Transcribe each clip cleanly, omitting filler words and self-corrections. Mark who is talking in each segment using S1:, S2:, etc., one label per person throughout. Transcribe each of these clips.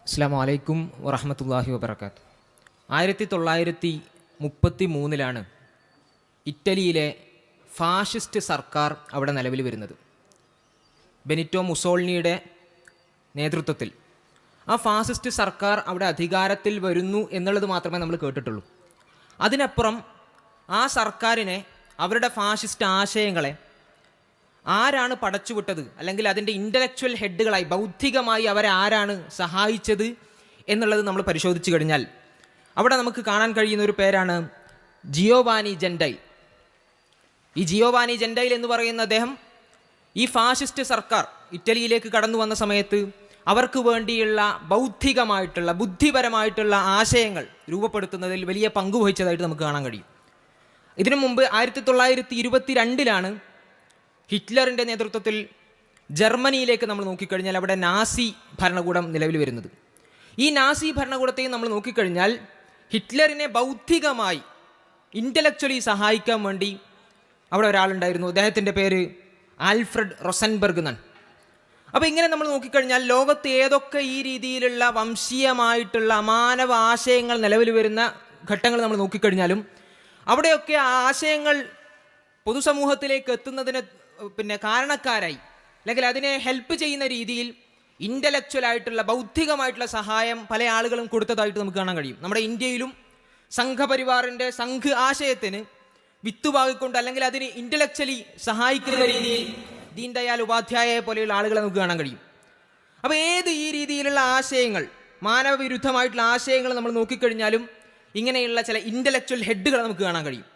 S1: അസ്സലാമു അലൈക്കും വറഹ്മത്തുള്ളാഹി വബറകാത്ത്. 1933 ഇറ്റലിയിലെ ഫാഷിസ്റ്റ് സർക്കാർ അവിടെ നിലവിൽ വരുന്നത്. ബെനിറ്റോ മുസോളിനിയുടെ നേതൃത്വത്തിൽ ആ ഫാസിസ്റ്റ് സർക്കാർ അവിടെ അധികാരത്തിൽ വരുന്നു എന്നുള്ളത് മാത്രമേ നമ്മൾ കേട്ടിട്ടുള്ളൂ. അതിനപ്പുറം ആ സർക്കാരിനെ, അവരുടെ ഫാഷിസ്റ്റ് ആശയങ്ങളെ ആരാണ് പടച്ചുവിട്ടത്, അല്ലെങ്കിൽ അതിൻ്റെ ഇൻ്റലക്ച്വൽ ഹെഡുകളായി ബൗദ്ധികമായി അവരെ ആരാണ് സഹായിച്ചത് എന്നുള്ളത് നമ്മൾ പരിശോധിച്ച് കഴിഞ്ഞാൽ അവിടെ നമുക്ക് കാണാൻ കഴിയുന്ന ഒരു പേരാണ് ജിയോവാനി ജെൻഡൈൽ. ഈ ജിയോവാനി ജെൻഡൈൽ എന്ന് പറയുന്ന അദ്ദേഹം ഈ ഫാഷിസ്റ്റ് സർക്കാർ ഇറ്റലിയിലേക്ക് കടന്നു വന്ന സമയത്ത് അവർക്ക് വേണ്ടിയുള്ള ബൗദ്ധികമായിട്ടുള്ള, ബുദ്ധിപരമായിട്ടുള്ള ആശയങ്ങൾ രൂപപ്പെടുത്തുന്നതിൽ വലിയ പങ്കുവഹിച്ചതായിട്ട് നമുക്ക് കാണാൻ കഴിയും. ഇതിനു മുമ്പ് 1922 ഹിറ്റ്ലറിൻ്റെ നേതൃത്വത്തിൽ ജർമ്മനിയിലേക്ക് നമ്മൾ നോക്കിക്കഴിഞ്ഞാൽ അവിടെ നാസി ഭരണകൂടം നിലവിൽ വരുന്നത്. ഈ നാസി ഭരണകൂടത്തെയും നമ്മൾ നോക്കിക്കഴിഞ്ഞാൽ ഹിറ്റ്ലറിനെ ബൗദ്ധികമായി, ഇൻ്റലക്ച്വലി സഹായിക്കാൻ വേണ്ടി അവിടെ ഒരാളുണ്ടായിരുന്നു. അദ്ദേഹത്തിൻ്റെ പേര് ആൽഫ്രഡ് റൊസൻബർഗ് എന്നാണ്. അപ്പോൾ ഇങ്ങനെ നമ്മൾ നോക്കിക്കഴിഞ്ഞാൽ ലോകത്ത് ഏതൊക്കെ ഈ രീതിയിലുള്ള വംശീയമായിട്ടുള്ള അമാനവ ആശയങ്ങൾ നിലവിൽ വരുന്ന ഘട്ടങ്ങൾ നമ്മൾ നോക്കിക്കഴിഞ്ഞാലും അവിടെയൊക്കെ ആ ആശയങ്ങൾ പൊതുസമൂഹത്തിലേക്ക് എത്തുന്നതിന് കാരണക്കാരായി, അല്ലെങ്കിൽ അതിനെ ഹെൽപ്പ് ചെയ്യുന്ന രീതിയിൽ ഇൻ്റലക്ച്വലായിട്ടുള്ള, ബൗദ്ധികമായിട്ടുള്ള സഹായം പല ആളുകളും കൊടുത്തതായിട്ട് നമുക്ക് കാണാൻ കഴിയും. നമ്മുടെ ഇന്ത്യയിലും സംഘപരിവാറിൻ്റെ സംഘ് ആശയത്തിന് വിത്തുപാകിക്കൊണ്ട്, അല്ലെങ്കിൽ അതിന് ഇൻ്റലക്ച്വലി സഹായിക്കുന്ന രീതിയിൽ ദീൻ ദയാൽ ഉപാധ്യായയെ പോലെയുള്ള ആളുകളെ നമുക്ക് കാണാൻ കഴിയും. അപ്പോൾ ഏത് ഈ രീതിയിലുള്ള ആശയങ്ങൾ, മാനവവിരുദ്ധമായിട്ടുള്ള ആശയങ്ങൾ നമ്മൾ നോക്കിക്കഴിഞ്ഞാലും ഇങ്ങനെയുള്ള ചില ഇൻ്റലക്ച്വൽ ഹെഡുകൾ നമുക്ക് കാണാൻ കഴിയും.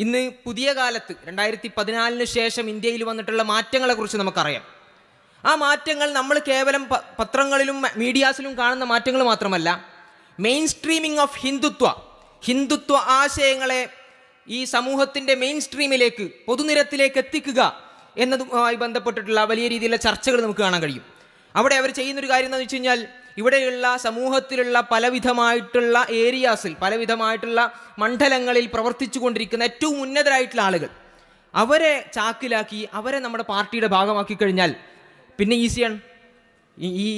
S1: ഇന്ന് പുതിയ കാലത്ത് 2014 ശേഷം ഇന്ത്യയിൽ വന്നിട്ടുള്ള മാറ്റങ്ങളെക്കുറിച്ച് നമുക്കറിയാം. ആ മാറ്റങ്ങൾ നമ്മൾ കേവലം പത്രങ്ങളിലും മീഡിയാസിലും കാണുന്ന മാറ്റങ്ങൾ മാത്രമല്ല, മെയിൻ സ്ട്രീമിംഗ് ഓഫ് ഹിന്ദുത്വ ആശയങ്ങളെ ഈ സമൂഹത്തിൻ്റെ മെയിൻ സ്ട്രീമിലേക്ക്, പൊതുനിരത്തിലേക്ക് എത്തിക്കുക എന്നതുമായി ബന്ധപ്പെട്ടിട്ടുള്ള വലിയ രീതിയിലുള്ള ചർച്ചകൾ നമുക്ക് കാണാൻ കഴിയും. അവിടെ അവർ ചെയ്യുന്നൊരു കാര്യം എന്താണെന്ന് വെച്ച് കഴിഞ്ഞാൽ, ഇവിടെയുള്ള സമൂഹത്തിലുള്ള പലവിധമായിട്ടുള്ള ഏരിയാസിൽ, പലവിധമായിട്ടുള്ള മണ്ഡലങ്ങളിൽ പ്രവർത്തിച്ചു കൊണ്ടിരിക്കുന്ന ഏറ്റവും ഉന്നതരായിട്ടുള്ള ആളുകൾ, അവരെ ചാക്കിലാക്കി അവരെ നമ്മുടെ പാർട്ടിയുടെ ഭാഗമാക്കി കഴിഞ്ഞാൽ പിന്നെ ഈസിയാണ്.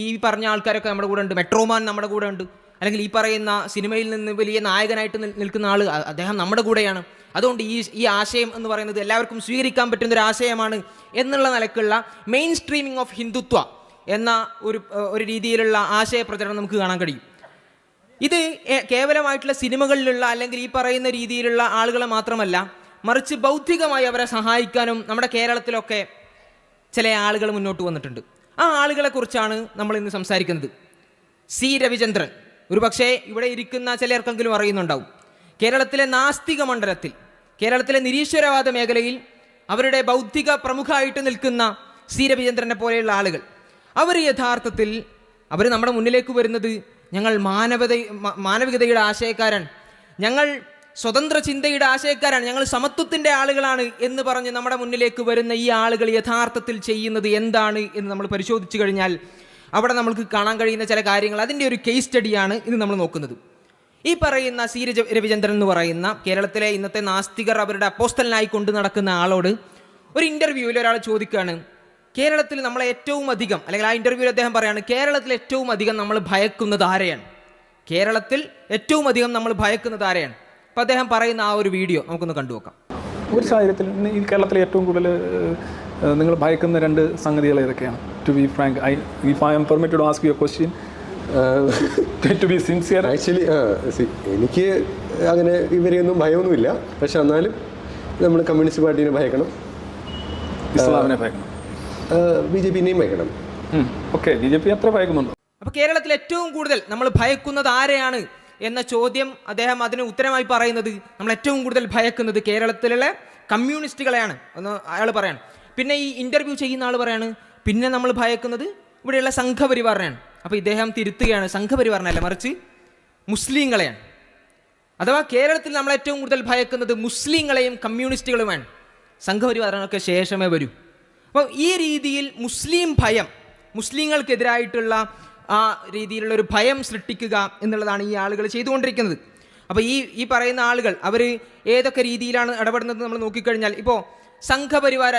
S1: ഈ പറഞ്ഞ ആൾക്കാരൊക്കെ നമ്മുടെ കൂടെ ഉണ്ട്, മെട്രോമാൻ നമ്മുടെ കൂടെ ഉണ്ട്, അല്ലെങ്കിൽ ഈ പറയുന്ന സിനിമയിൽ നിന്ന് വലിയ നായകനായിട്ട് നിൽക്കുന്ന ആൾ, അദ്ദേഹം നമ്മുടെ കൂടെയാണ്. അതുകൊണ്ട് ഈ ആശയം എന്ന് പറയുന്നത് എല്ലാവർക്കും സ്വീകരിക്കാൻ പറ്റുന്നൊരു ആശയമാണ് എന്നുള്ള നിലക്കുള്ള മെയിൻ സ്ട്രീമിംഗ് ഓഫ് ഹിന്ദുത്വ എന്ന ഒരു രീതിയിലുള്ള ആശയപ്രചരണം നമുക്ക് കാണാൻ കഴിയും. ഇത് കേവലമായിട്ടുള്ള സിനിമകളിലുള്ള, അല്ലെങ്കിൽ ഈ പറയുന്ന രീതിയിലുള്ള ആളുകളെ മാത്രമല്ല, മറിച്ച് ബൗദ്ധികമായി അവരെ സഹായിക്കാനും നമ്മുടെ കേരളത്തിലൊക്കെ ചില ആളുകൾ മുന്നോട്ട് വന്നിട്ടുണ്ട്. ആ ആളുകളെക്കുറിച്ചാണ് നമ്മൾ ഇന്ന് സംസാരിക്കുന്നത്. സി രവിചന്ദ്രൻ, ഒരു പക്ഷേ ഇവിടെ ഇരിക്കുന്ന ചിലർക്കെങ്കിലും അറിയുന്നുണ്ടാവും. കേരളത്തിലെ നാസ്തിക മണ്ഡലത്തിൽ, കേരളത്തിലെ നിരീശ്വരവാദ മേഖലയിൽ അവരുടെ ബൗദ്ധിക പ്രമുഖമായിട്ട് നിൽക്കുന്ന സി രവിചന്ദ്രനെ പോലെയുള്ള ആളുകൾ, അവർ യഥാർത്ഥത്തിൽ നമ്മുടെ മുന്നിലേക്ക് വരുന്നത് ഞങ്ങൾ മാനവികതയുടെ ആശയക്കാരാണ്, ഞങ്ങൾ സ്വതന്ത്ര ചിന്തയുടെ ആശയക്കാരാണ്, ഞങ്ങൾ സമത്വത്തിൻ്റെ ആളുകളാണ് എന്ന് പറഞ്ഞ് നമ്മുടെ മുന്നിലേക്ക് വരുന്ന ഈ ആളുകൾ യഥാർത്ഥത്തിൽ ചെയ്യുന്നത് എന്താണ് എന്ന് നമ്മൾ പരിശോധിച്ചു കഴിഞ്ഞാൽ അവിടെ നമ്മൾക്ക് കാണാൻ കഴിയുന്ന ചില കാര്യങ്ങൾ, അതിൻ്റെ ഒരു കേസ് സ്റ്റഡിയാണ് ഇന്ന് നമ്മൾ നോക്കുന്നത്. ഈ പറയുന്ന സി രവിചന്ദ്രൻ എന്ന് പറയുന്ന കേരളത്തിലെ ഇന്നത്തെ നാസ്തികർ അവരുടെ അപ്പോസ്തലനായി കൊണ്ടു നടക്കുന്ന ആളോട് ഒരു ഇൻ്റർവ്യൂവിൽ ഒരാൾ ചോദിക്കുകയാണ്, കേരളത്തിൽ നമ്മളെ ഏറ്റവും അധികം, അല്ലെങ്കിൽ ആ ഇൻ്റർവ്യൂവിൽ അദ്ദേഹം പറയാണ്, കേരളത്തിൽ ഏറ്റവും അധികം നമ്മൾ ഭയക്കുന്നത് ആരെയാണ്, കേരളത്തിൽ ഏറ്റവും അധികം നമ്മൾ ഭയക്കുന്നത് ആരെയാണ്. അപ്പോൾ അദ്ദേഹം പറയുന്ന ആ ഒരു വീഡിയോ നമുക്കൊന്ന് കണ്ടുനോക്കാം.
S2: ഒരു സാഹചര്യത്തിൽ ഈ കേരളത്തിൽ ഏറ്റവും കൂടുതൽ നിങ്ങൾ ഭയക്കുന്ന രണ്ട് സംഗതികൾ ഏതൊക്കെയാണ്? To be frank, if I am permitted to ask you a question, to be sincere.
S3: Actually എനിക്ക് അങ്ങനെ ഇവരെയൊന്നും ഭയമൊന്നുമില്ല. പക്ഷെ എന്നാലും നമ്മൾ കമ്മ്യൂണിസ്റ്റ് പാർട്ടീനെ ഭയക്കണം,
S2: ഇസ്ലാമിനെ ഭയക്കണം,
S3: BJPനെയും ഭയക്കണം.
S2: ഓക്കെ, BJP അത്ര ഭയക്കുന്നുണ്ടോ?
S1: അപ്പോൾ കേരളത്തിൽ ഏറ്റവും കൂടുതൽ നമ്മൾ ഭയക്കുന്നത് ആരെയാണ് എന്ന ചോദ്യം അദ്ദേഹം അതിന് ഉത്തരമായി പറയുന്നത്, നമ്മൾ ഏറ്റവും കൂടുതൽ ഭയക്കുന്നത് കേരളത്തിലുള്ള കമ്മ്യൂണിസ്റ്റുകളെയാണ് എന്ന് അയാൾ പറയാണ്. പിന്നെ ഈ ഇൻ്റർവ്യൂ ചെയ്യുന്ന ആൾ പറയാണ്, പിന്നെ നമ്മൾ ഭയക്കുന്നത് ഇവിടെയുള്ള സംഘപരിവാറിനെയാണ്. അപ്പോൾ ഇദ്ദേഹം തിരുത്തുകയാണ്, സംഘപരിവാറിനല്ല മറിച്ച് മുസ്ലിങ്ങളെയാണ്. അഥവാ കേരളത്തിൽ നമ്മൾ ഏറ്റവും കൂടുതൽ ഭയക്കുന്നത് മുസ്ലിങ്ങളെയും കമ്മ്യൂണിസ്റ്റുകളുമാണ്, സംഘപരിവാറിനൊക്കെ ശേഷമേ വരൂ. അപ്പോൾ ഈ രീതിയിൽ മുസ്ലിം ഭയം, മുസ്ലിങ്ങൾക്കെതിരായിട്ടുള്ള ആ രീതിയിലുള്ള ഒരു ഭയം സൃഷ്ടിക്കുക എന്നുള്ളതാണ് ഈ ആളുകൾ ചെയ്തുകൊണ്ടിരിക്കുന്നത്. അപ്പോൾ ഈ പറയുന്ന ആളുകൾ അവർ ഏതൊക്കെ രീതിയിലാണ് ഇടപെടുന്നത് നമ്മൾ നോക്കിക്കഴിഞ്ഞാൽ, ഇപ്പോൾ സംഘപരിവാര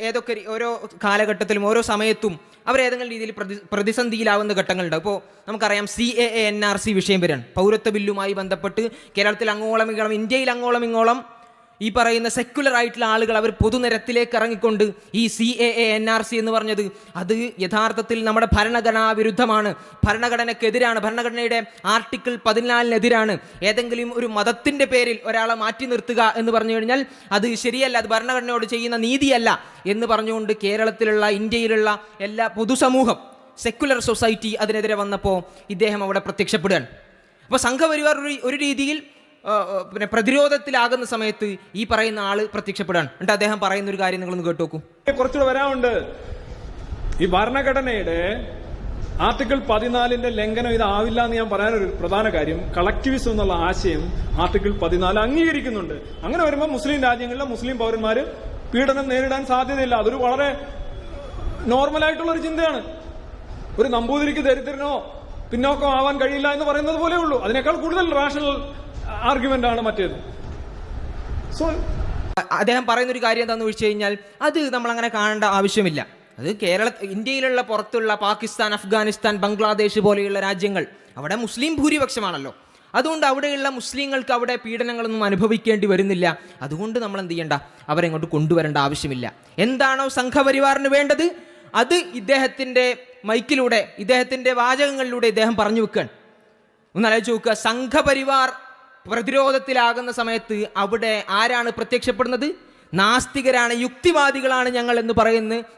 S1: ഏതൊക്കെ ഓരോ കാലഘട്ടത്തിലും ഓരോ സമയത്തും അവരേതെങ്കിലും രീതിയിൽ പ്രതിസന്ധിയിലാവുന്ന ഘട്ടങ്ങളുണ്ട്. ഇപ്പോൾ നമുക്കറിയാം CAA NRC വിഷയം വരാണ്. പൗരത്വ ബില്ലുമായി ബന്ധപ്പെട്ട് കേരളത്തിൽ അങ്ങോളം ഇങ്ങോളം, ഇന്ത്യയിൽ അങ്ങോളം ഇങ്ങോളം ഈ പറയുന്ന സെക്യുലർ ആയിട്ടുള്ള ആളുകൾ അവർ പൊതുനിരത്തിലേക്ക് ഇറങ്ങിക്കൊണ്ട് ഈ CAA NRC എന്ന് പറഞ്ഞത് അത് യഥാർത്ഥത്തിൽ നമ്മുടെ ഭരണഘടനാ വിരുദ്ധമാണ്, ഭരണഘടനയ്ക്കെതിരാണ്, ഭരണഘടനയുടെ ആർട്ടിക്കിൾ 14-നെതിരാണ്. ഏതെങ്കിലും ഒരു മതത്തിൻ്റെ പേരിൽ ഒരാളെ മാറ്റി നിർത്തുക എന്ന് പറഞ്ഞു കഴിഞ്ഞാൽ അത് ശരിയല്ല, അത് ഭരണഘടനയോട് ചെയ്യുന്ന നീതിയല്ല എന്ന് പറഞ്ഞുകൊണ്ട് കേരളത്തിലുള്ള, ഇന്ത്യയിലുള്ള എല്ലാ പൊതുസമൂഹം, സെക്യുലർ സൊസൈറ്റി അതിനെതിരെ വന്നപ്പോൾ ഇദ്ദേഹം അവിടെ പ്രത്യക്ഷപ്പെടുകയാണ്. അപ്പോൾ സംഘപരിവാർ ഒരു രീതിയിൽ പിന്നെ പ്രതിരോധത്തിലാകുന്ന സമയത്ത് ഈ പറയുന്ന ആള് പ്രത്യക്ഷപ്പെടാൻ. എന്നിട്ട് അദ്ദേഹം പറയുന്ന ഒരു കാര്യം നിങ്ങളൊന്ന് കേട്ടു നോക്കൂ.
S2: കുറച്ചുകൂടെ വരാനുണ്ട്. ഈ ഭരണഘടനയുടെ ആർട്ടിക്കിൾ 14-ന്റെ ലംഘനം ഇതാവില്ല എന്ന് ഞാൻ പറയാനൊരു പ്രധാന കാര്യം, കളക്ടിവിസം എന്നുള്ള ആശയം ആർട്ടിക്കിൾ 14 അംഗീകരിക്കുന്നുണ്ട്. അങ്ങനെ വരുമ്പോൾ മുസ്ലിം രാജ്യങ്ങളിലെ മുസ്ലിം പൗരന്മാര് പീഡനം നേരിടാൻ സാധ്യതയില്ല. അതൊരു വളരെ നോർമലായിട്ടുള്ള ഒരു ചിന്തയാണ്. ഒരു നമ്പൂതിരിക്ക് ദരിദ്രനോ പിന്നോക്കം ആവാൻ കഴിയില്ല എന്ന് പറയുന്നത് പോലെ ഉള്ളൂ. അതിനേക്കാൾ കൂടുതൽ റാഷണൽ ആർഗ്യുമെന്റ് ആണ് മറ്റേത്. സോ
S1: അദ്ദേഹം പറയുന്നൊരു കാര്യം എന്താണെന്ന് ചോദിച്ചു കഴിഞ്ഞാൽ അത് നമ്മളങ്ങനെ കാണേണ്ട ആവശ്യമില്ല. അത് ഇന്ത്യയിലുള്ള പുറത്തുള്ള പാകിസ്ഥാൻ, അഫ്ഗാനിസ്ഥാൻ, ബംഗ്ലാദേശ് പോലെയുള്ള രാജ്യങ്ങൾ, അവിടെ മുസ്ലിം ഭൂരിപക്ഷമാണല്ലോ. അതുകൊണ്ട് അവിടെയുള്ള മുസ്ലിങ്ങൾക്ക് അവിടെ പീഡനങ്ങളൊന്നും അനുഭവിക്കേണ്ടി വരുന്നില്ല. അതുകൊണ്ട് നമ്മൾ എന്ത് ചെയ്യേണ്ട, അവരെങ്ങോട്ട് കൊണ്ടുവരേണ്ട ആവശ്യമില്ല. എന്താണോ സംഘപരിവാറിന് വേണ്ടത് അത് ഇദ്ദേഹത്തിൻ്റെ മൈക്കിലൂടെ, ഇദ്ദേഹത്തിൻ്റെ വാചകങ്ങളിലൂടെ ഇദ്ദേഹം പറഞ്ഞു വെക്കുകയാണ്. ഒന്ന് ആലോചിച്ച് നോക്കുക. സംഘപരിവാർ പ്രതിരോധത്തിലാകുന്ന സമയത്ത് അവിടെ ആരാണ് പ്രത്യക്ഷപ്പെടുന്നത്? നാസ്തികരാണ്, യുക്തിവാദികളാണ് ഞങ്ങൾ എന്ന്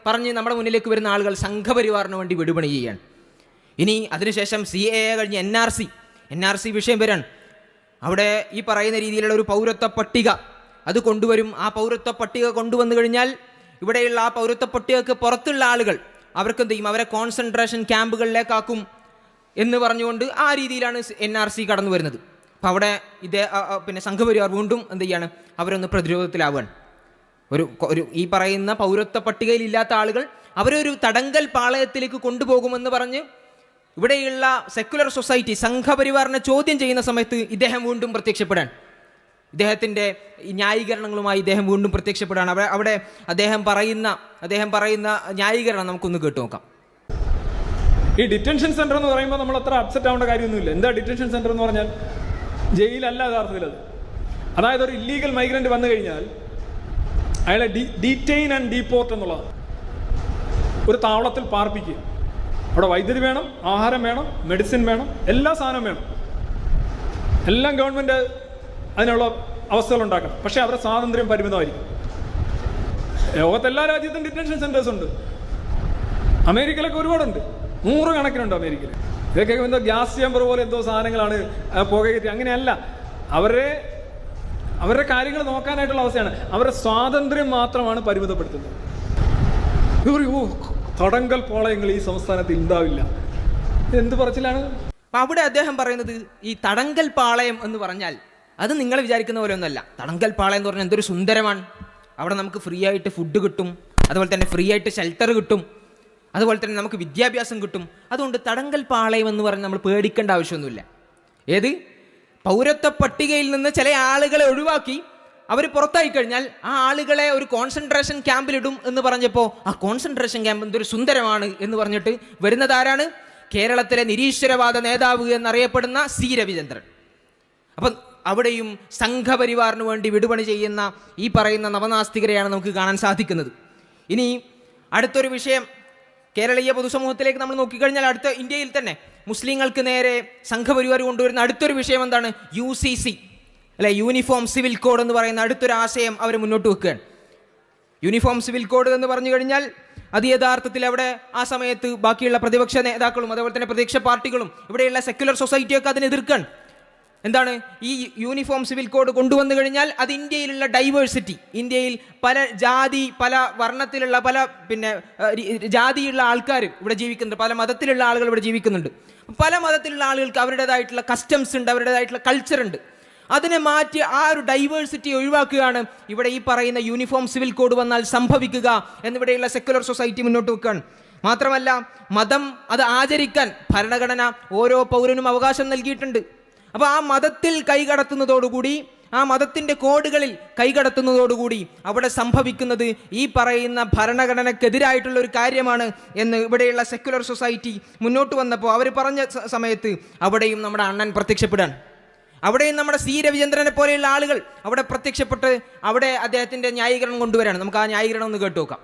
S1: പറഞ്ഞ് നമ്മുടെ മുന്നിലേക്ക് വരുന്ന ആളുകൾ സംഘപരിവാറിന് വേണ്ടി വിടുപണി ചെയ്യാണ്. ഇനി അതിനുശേഷം CAA കഴിഞ്ഞ് NRC വിഷയം വരാൻ. അവിടെ ഈ പറയുന്ന രീതിയിലുള്ള ഒരു പൗരത്വ പട്ടിക അത് കൊണ്ടുവരും. ആ പൗരത്വ പട്ടിക കൊണ്ടുവന്നു കഴിഞ്ഞാൽ ഇവിടെയുള്ള ആ പൗരത്വ പട്ടികക്ക് പുറത്തുള്ള ആളുകൾ അവർക്ക് എന്ത് ചെയ്യും, അവരെ കോൺസെൻട്രേഷൻ ക്യാമ്പുകളിലേക്കാക്കും എന്ന് പറഞ്ഞുകൊണ്ട് ആ രീതിയിലാണ് NRC കടന്നു വരുന്നത്. അപ്പം അവിടെ പിന്നെ സംഘപരിവാർ വീണ്ടും എന്ത് ചെയ്യാണ്, അവരൊന്ന് പ്രതിരോധത്തിലാവുകയാണ്. ഒരു ഈ പറയുന്ന പൗരത്വ പട്ടികയിൽ ഇല്ലാത്ത ആളുകൾ അവരൊരു തടങ്കൽ പാളയത്തിലേക്ക് കൊണ്ടുപോകുമെന്ന് പറഞ്ഞ് ഇവിടെയുള്ള സെക്യുലർ സൊസൈറ്റി സംഘപരിവാറിനെ ചോദ്യം ചെയ്യുന്ന സമയത്ത് ഇദ്ദേഹം വീണ്ടും പ്രത്യക്ഷപ്പെടാൻ, ഇദ്ദേഹത്തിൻ്റെ ന്യായീകരണങ്ങളുമായി ഇദ്ദേഹം വീണ്ടും പ്രത്യക്ഷപ്പെടാൻ. അവിടെ അദ്ദേഹം പറയുന്ന ന്യായീകരണം നമുക്കൊന്ന് കേട്ടു നോക്കാം.
S2: ഈ ഡിറ്റൻഷൻ സെന്റർ എന്ന് പറയുമ്പോൾ നമ്മൾ അത്ര അപ്സെറ്റ് ആവേണ്ട കാര്യമൊന്നുമില്ല. എന്താ ഡിറ്റൻഷൻ സെന്റർ എന്ന് പറഞ്ഞാൽ? ജയിലല്ല യഥാർത്ഥത്തിൽ അത്. അതായത് ഒരു ഇല്ലീഗൽ മൈഗ്രന്റ് വന്നു കഴിഞ്ഞാൽ അയാളെ ഡീറ്റെയിൻ ആൻഡ് ഡീപോർട്ട് എന്നുള്ളത് ഒരു താവളത്തിൽ പാർപ്പിക്കുക. അവിടെ വൈദ്യുതി വേണം, ആഹാരം വേണം, മെഡിസിൻ വേണം, എല്ലാ സാധനവും വേണം. എല്ലാം ഗവൺമെന്റ് അതിനുള്ള അവസ്ഥകൾ ഉണ്ടാക്കണം. പക്ഷെ അവരുടെ സ്വാതന്ത്ര്യം പരിമിതമായിരിക്കും. ലോകത്തെല്ലാ രാജ്യത്തും ഡിറ്റൻഷൻ സെന്റേഴ്സ് ഉണ്ട്. അമേരിക്കയിലൊക്കെ ഒരുപാടുണ്ട്, 100 കണക്കിനുണ്ട് അമേരിക്കയിൽ. ഇതൊക്കെ എന്തോ ഗ്യാസ് ചേമ്പർ പോലെ എന്തോ സാധനങ്ങളാണ് പുകയറ്റി. അങ്ങനെയല്ല. അവരുടെ കാര്യങ്ങൾ നോക്കാനായിട്ടുള്ള അവസ്ഥയാണ്. അവരുടെ സ്വാതന്ത്ര്യം മാത്രമാണ് പരിമിതപ്പെടുത്തുന്നത്. തടങ്കൽ പാളയങ്ങൾ ഈ സംസ്ഥാനത്ത് ഉണ്ടാവില്ല. എന്ത് പറച്ചിലാണ്?
S1: അപ്പം അവിടെ അദ്ദേഹം പറയുന്നത് ഈ തടങ്കൽ പാളയം എന്ന് പറഞ്ഞാൽ അത് നിങ്ങൾ വിചാരിക്കുന്ന പോലെ ഒന്നുമല്ല. തടങ്കൽ പാളയം എന്ന് പറഞ്ഞാൽ എന്തൊരു സുന്ദരമാണ്. അവിടെ നമുക്ക് ഫ്രീ ആയിട്ട് ഫുഡ് കിട്ടും, അതുപോലെ തന്നെ ഫ്രീ ആയിട്ട് ഷെൽട്ടർ കിട്ടും, അതുപോലെ തന്നെ നമുക്ക് വിദ്യാഭ്യാസം കിട്ടും. അതുകൊണ്ട് തടങ്കൽ പാളയം എന്ന് പറഞ്ഞ് നമ്മൾ പേടിക്കേണ്ട ആവശ്യമൊന്നുമില്ല. ഏത് പൗരത്വ പട്ടികയിൽ നിന്ന് ചില ആളുകളെ ഒഴിവാക്കി അവർ പുറത്തായി കഴിഞ്ഞാൽ ആ ആളുകളെ ഒരു കോൺസെൻട്രേഷൻ ക്യാമ്പിലിടും എന്ന് പറഞ്ഞപ്പോൾ ആ കോൺസെൻട്രേഷൻ ക്യാമ്പ് എന്തൊരു സുന്ദരമാണ് എന്ന് പറഞ്ഞിട്ട് വരുന്നത് ആരാണ്? കേരളത്തിലെ നിരീശ്വരവാദ നേതാവ് എന്നറിയപ്പെടുന്ന C. രവിചന്ദ്രൻ. അപ്പം അവിടെയും സംഘപരിവാറിന് വേണ്ടി വിടുപണി ചെയ്യുന്ന ഈ പറയുന്ന നവനാസ്തികരെയാണ് നമുക്ക് കാണാൻ സാധിക്കുന്നത്. ഇനി അടുത്തൊരു വിഷയം, കേരളീയ പൊതുസമൂഹത്തിലേക്ക് നമ്മൾ നോക്കിക്കഴിഞ്ഞാൽ അടുത്ത ഇന്ത്യയിൽ തന്നെ മുസ്ലിങ്ങൾക്ക് നേരെ സംഘപരിവാർ കൊണ്ടുവരുന്ന അടുത്തൊരു വിഷയം എന്താണ്? UCC അല്ലെ, യൂണിഫോം സിവിൽ കോഡ് എന്ന് പറയുന്ന അടുത്തൊരു ആശയം അവർ മുന്നോട്ട് വെക്കുകയാണ്. യൂണിഫോം സിവിൽ കോഡ് എന്ന് പറഞ്ഞു കഴിഞ്ഞാൽ അത് യഥാർത്ഥത്തിൽ അവിടെ ആ സമയത്ത് ബാക്കിയുള്ള പ്രതിപക്ഷ നേതാക്കളും അതുപോലെ തന്നെ പ്രതിപക്ഷ പാർട്ടികളും ഇവിടെയുള്ള സെക്യുലർ സൊസൈറ്റിയൊക്കെ അതിനെ എതിർക്കാൻ. എന്താണ് ഈ യൂണിഫോം സിവിൽ കോഡ് കൊണ്ടുവന്നു കഴിഞ്ഞാൽ അത് ഇന്ത്യയിലുള്ള ഡൈവേഴ്സിറ്റി, ഇന്ത്യയിൽ പല ജാതി, പല വർണ്ണത്തിലുള്ള, പല പിന്നെ ജാതിയുള്ള ആൾക്കാർ ഇവിടെ ജീവിക്കുന്നുണ്ട്, പല മതത്തിലുള്ള ആളുകൾ ഇവിടെ ജീവിക്കുന്നുണ്ട്. പല മതത്തിലുള്ള ആളുകൾക്ക് അവരുടേതായിട്ടുള്ള കസ്റ്റംസ് ഉണ്ട്, അവരുടേതായിട്ടുള്ള കൾച്ചർ ഉണ്ട്. അതിനെ മാറ്റി ആ ഒരു ഡൈവേഴ്സിറ്റി ഒഴിവാക്കുകയാണ് ഇവിടെ ഈ പറയുന്ന യൂണിഫോം സിവിൽ കോഡ് വന്നാൽ സംഭവിക്കുക എന്നിവിടെയുള്ള സെക്യുലർ സൊസൈറ്റി മുന്നോട്ട് വെക്കുകയാണ്. മാത്രമല്ല മതം അത് ആചരിക്കാൻ ഭരണഘടന ഓരോ പൗരനും അവകാശം നൽകിയിട്ടുണ്ട്. അപ്പോൾ ആ മതത്തിൽ കൈകടത്തുന്നതോടുകൂടി ആ മതത്തിൻ്റെ കോഡുകളിൽ കൈകടത്തുന്നതോടുകൂടി അവിടെ സംഭവിക്കുന്നത് ഈ പറയുന്ന ഭരണഘടനക്കെതിരായിട്ടുള്ള ഒരു കാര്യമാണ് എന്ന് ഇവിടെയുള്ള സെക്യുലർ സൊസൈറ്റി മുന്നോട്ട് വന്നപ്പോൾ അവർ പറഞ്ഞ സമയത്ത് അവിടെയും നമ്മുടെ അണ്ണൻ പ്രത്യക്ഷപ്പെടാൻ, അവിടെയും നമ്മുടെ സി രവിചന്ദ്രനെ പോലെയുള്ള ആളുകൾ അവിടെ പ്രത്യക്ഷപ്പെട്ട് അവിടെ അദ്ദേഹത്തിൻ്റെ ന്യായീകരണം കൊണ്ടുവരാണ്. നമുക്ക് ആ ന്യായീകരണം ഒന്ന് കേട്ടു നോക്കാം.